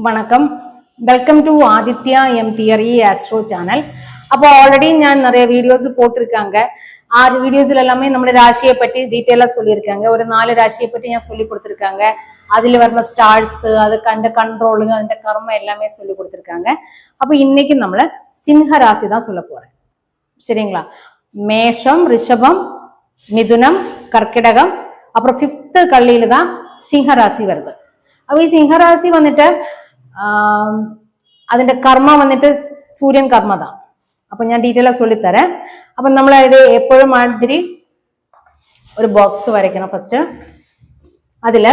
வணக்கம். Welcome to Aditya M theory astro channel. அப்போ already நான் நிறைய வீடியோஸ் போட்டிருக்காங்க. 6 வீடியோஸ்ல எல்லாமே நம்மளோட ராசியை பற்றி டீட்டெயிலா சொல்லியிருக்காங்க. ஒரு 4 ராசியை பற்றி நான் சொல்லி கொடுத்துருக்காங்க. அதுல வர்ற ஸ்டார்ஸ், அது கண்ட கண்ட்ரோலுங்க, அந்த கர்மம் எல்லாமே சொல்லி கொடுத்துருக்காங்க. அப்போ இன்னைக்கு நம்மள சின்ஹ ராசி தான் சொல்ல போறேன். சரிங்களா? மேஷம், ரிஷபம், மிதுனம், கர்க்கிடகம், அப்புறம் 5th கள்ளியில தான் சிங்க ராசி வருது. அப்ப சிங்க ராசி வந்துட்டு അതിന്റെ കർമ്മ വന്നിട്ട് സൂര്യൻ കർമ്മ தான். അപ്പൊ ഞാൻ ഡീറ്റെയിൽ சொல்லித்தரேன். അപ്പൊ നമ്മൾ ഇത് എപ്പോഴും മാതിരി ഒരു ബോക്സ് വരയ്ക്കണം. ഫസ്റ്റ് അതില്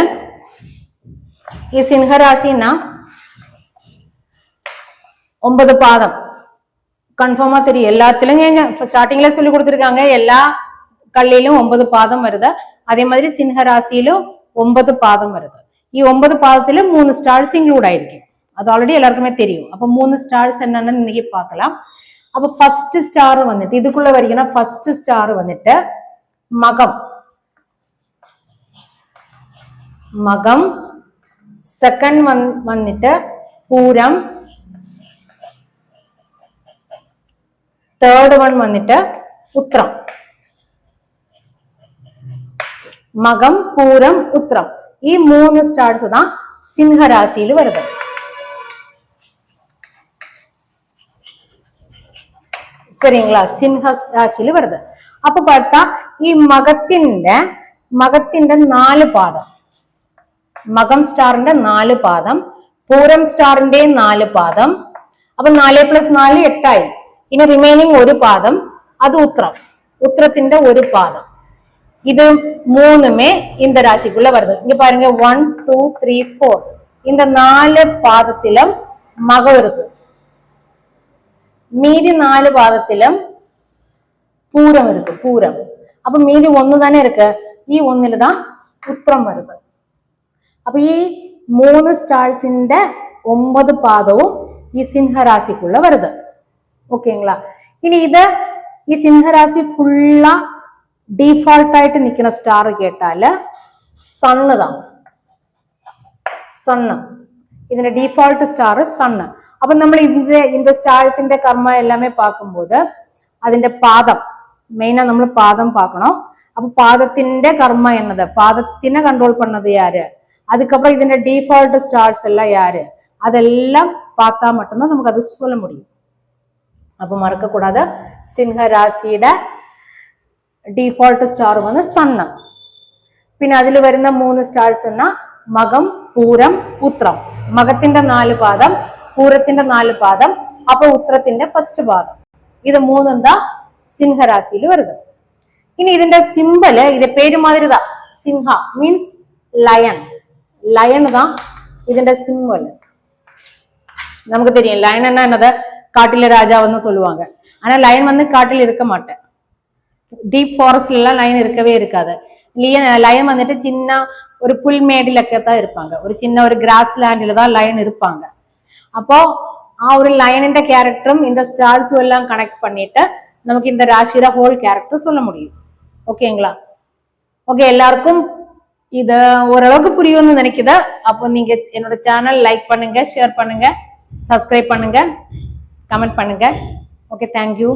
ഈ സിംഹരാശിனா 9 பாதம் கன்ஃபார்மா தெரியும். எல்லாத்திலும் ஸ்டார்டிங்ல சொல்லி கொடுத்துருக்காங்க. எல்லா கள்ளியிலும் 9 பாதம் வருது. அதே மாதிரி சிംഹராசியிலும் 9 பாதம் வருது. ഈ 9 பாதத்துல 3 ஸ்டார்ஸ் இன்க்ளூட் ஆயிருக்கும். அது ஆல்ரெடி எல்லாருக்குமே தெரியும். அப்ப 3 ஸ்டார்ஸ் என்னன்னு இன்னைக்கு பார்க்கலாம். அப்ப ஃபர்ஸ்ட் ஸ்டார் வந்துட்டு இதுக்குள்ள வரைக்கும்னா ஃபர்ஸ்ட் ஸ்டார் வந்துட்டு மகம், மகம். செகண்ட் வந்துட்டு பூரம், தேர்ட் ஒன் வந்துட்டு உத்திரம். மகம், பூரம், உத்திரம். ഈ 3 ஸ்டார்ஸ் தான் சிங்க ராசியில வருது. சரிங்களா? சிங்க ராசியில வருது. അപ്പൊ பார்த்தா ഈ മകത്തിന്റെ 4 പാദം, മകം സ്റ്റാറിന്റെ 4 പാദം, പൂരം സ്റ്റാറിന്റെ 4 പാദം. അപ്പൊ 4 + 4 8 ആയി. ഇനി റിമൈനിങ് 1 പാദം, അത് ഉത്രം, ഉത്രത്തിന്റെ 1 പാദം. இது மூணுமே இந்த ராசிக்குள்ள வருது. இங்க பாருங்க 1 2 3 4 இந்த 4 பாதத்திலும் மகம் இருக்கு. மீதி 4 பாதத்திலும் பூரம் இருக்கு, பூரம். அப்ப மீதி 1 தானே இருக்கு. ഈ 1ല് தான் ഉത്രം வருது. അപ്പൊ ഈ 3 സ്റ്റാർസിന്റെ 9 പാദവും ഈ സിംഹരാശിക്കുള്ള വരുത്. ഓക്കേங்களா? ഇനി ഇത് ഈ സിംഹരാശി ഫുള്ളാ டிஃபால்ட் ஆயிட்டு நிக்கிற ஸ்டார் கேட்டால சன்னு தான். സണ്ണ് ഇതിന്റെ ഡിഫോൾട്ട് സ്റ്റാർ സണ്ണ്. അപ്പൊ നമ്മൾ இந்த സ്റ്റാർസിന്റെ കർമ്മ എല്ലാമേ பார்க்கும்போது അതിന്റെ പാദം മെയിനാ നമ്മൾ പാദം பார்க்கணும். അപ്പൊ പാദത്തിന്റെ കർമ്മ എന്നത്, പാദത്തിനെ കൺട്രോൾ பண்ணது யாரு, அதுக்கப்புறம் ഇതിന്റെ ഡിഫോൾട്ട് ஸ்டார்ஸ் எல்லாம் யாரு, அதெல்லாம் பார்த்தா மட்டும்தான் நமக்கு அது சொல்ல முடியும். அப்ப மறக்க கூடாது, சிங்க ராசிയുടെ ഡിഫോൾട്ട് സ്റ്റാർ വന്ന് സണ്ണ്. പിന്നെ അതിൽ വരുന്ന 3 സ്റ്റാർസ് മകം, പൂരം, ഉത്രം. മകത്തിന്റെ 4 പാദം, പൂരത്തിന്റെ 4 പാദം, അപ്പൊ ഉത്രത്തിന്റെ ഫസ്റ്റ് പാദം. ഇത് 3 എന്താ സിംഹരാശിയിൽ വരുന്നത്. ഇനി ഇതിന്റെ സിമ്പല് ഇത് പേര് മാതിരി தான். Simha means lion. ലയൺ தான் ഇതിന്റെ സിമ്പല്. நமக்கு தெரியும் லயன் என்னது, காட்டில ராஜாவுன்னு சொல்லுவாங்க. ஆனா லயன் வந்து காட்டில் இருக்க மாட்டேன். டீப் ஃபாரஸ்ட்ல எல்லாம் லயன் இருக்கவே இருக்காது. லயன் வந்துட்டு சின்ன ஒரு புல்மேடிலൊക്കെ தான் இருப்பாங்க. ஒரு சின்ன ஒரு கிராஸ் லேண்ட்ல தான் லயன் இருப்பாங்க. அப்போ ஒரு லயனிന്റെ கேரக்டரும் இந்த ஸ்டார்ஸும் எல்லாம் கனெக்ட் பண்ணிட்டு நமக்கு இந்த ராசியோட ஹோல் கேரக்டர் சொல்ல முடியும். ஓகேங்களா? ஓகே, எல்லாருக்கும் இது ஓரளவுக்கு புரியும்னு நினைக்குது. அப்போ நீங்க என்னோட சேனல் லைக் பண்ணுங்க, ஷேர் பண்ணுங்க, சப்ஸ்கிரைப் பண்ணுங்க, கமெண்ட் பண்ணுங்க. Okay, thank you,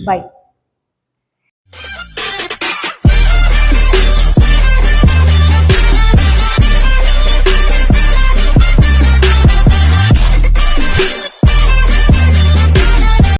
by.